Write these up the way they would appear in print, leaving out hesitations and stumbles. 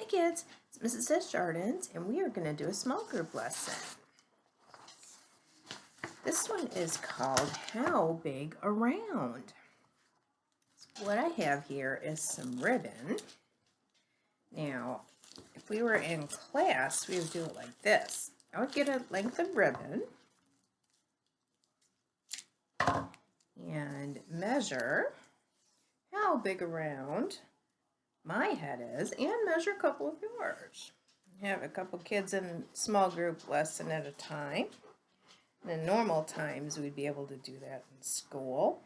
Hi kids, it's Mrs. Jardins, and we are going to do a small group lesson. This one is called How Big Around? So what I have here is some ribbon. Now, if we were in class, we would do it like this. I would get a length of ribbon and measure how big around my head is and measure a couple of yours. Have a couple kids in small group lesson at a time. In normal times, we'd be able to do that in school.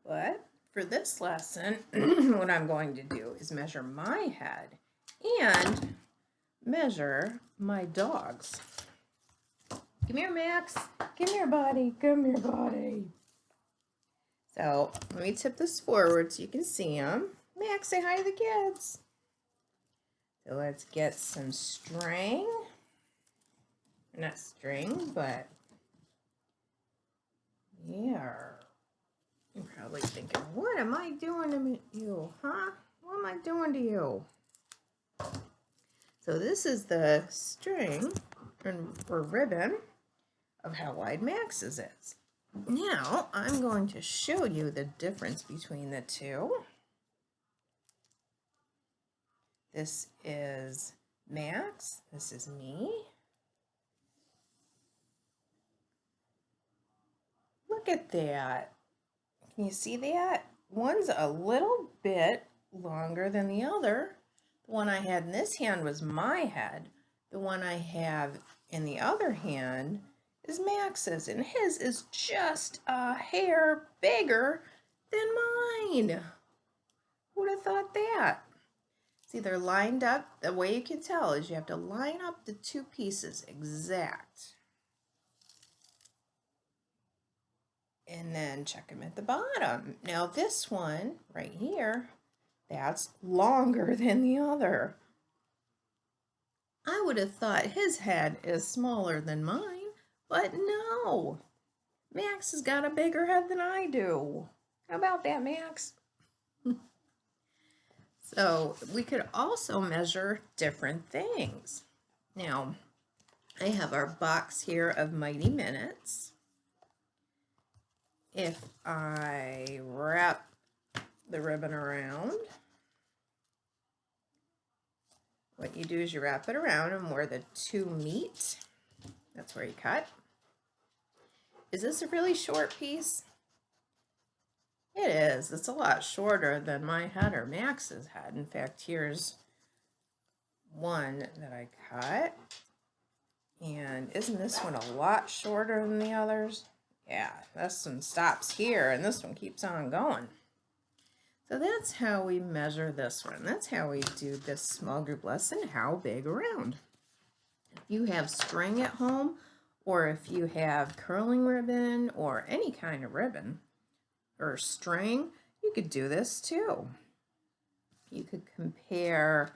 But for this lesson, what I'm going to do is measure my head and measure my dog's. Come here, Max. Come here, buddy. Come here, buddy. So let me tip this forward so you can see him. Max, say hi to the kids. So let's get some string. Not string, but yeah. You're probably thinking, what am I doing to you, huh? What am I doing to you? So this is the string or ribbon of how wide Max's is. Now I'm going to show you the difference between the two. This is Max, this is me. Look at that. Can you see that? One's a little bit longer than the other. The one I had in this hand was my head. The one I have in the other hand is Max's, and his is just a hair bigger than mine. Who'd have thought that? See, they're lined up. The way you can tell is you have to line up the two pieces exact. And then check them at the bottom. Now this one right here, that's longer than the other. I would have thought his head is smaller than mine, but no. Max has got a bigger head than I do. How about that, Max? So we could also measure different things. Now, I have our box here of Mighty Minutes. If I wrap the ribbon around, what you do is you wrap it around, and where the two meet, that's where you cut. Is this a really short piece? It is. It's a lot shorter than my head or Max's head. In fact, here's one that I cut. And isn't this one a lot shorter than the others? Yeah, this one stops here and this one keeps on going. So that's how we measure this one. That's how we do this small group lesson, How Big Around. If you have string at home, or if you have curling ribbon or any kind of ribbon or string, you could do this too. You could compare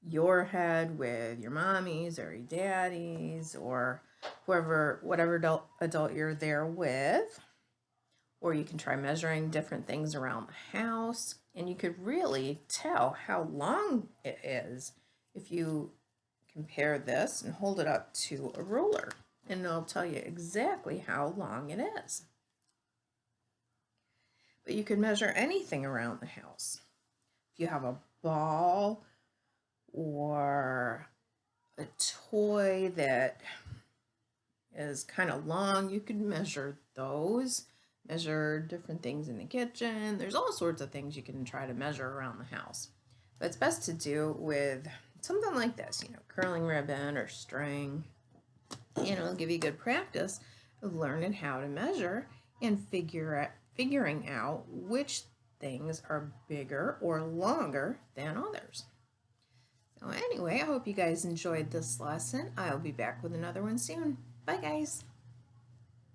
your head with your mommy's or your daddy's or whatever adult you're there with. Or you can try measuring different things around the house, and you could really tell how long it is if you compare this and hold it up to a ruler, and it'll tell you exactly how long it is. But you can measure anything around the house. If you have a ball or a toy that is kind of long, you can measure those. Measure different things in the kitchen. There's all sorts of things you can try to measure around the house. But it's best to do with something like this, curling ribbon or string. It'll give you good practice of learning how to measure and figuring out which things are bigger or longer than others. So anyway, I hope you guys enjoyed this lesson. I'll be back with another one soon. Bye, guys.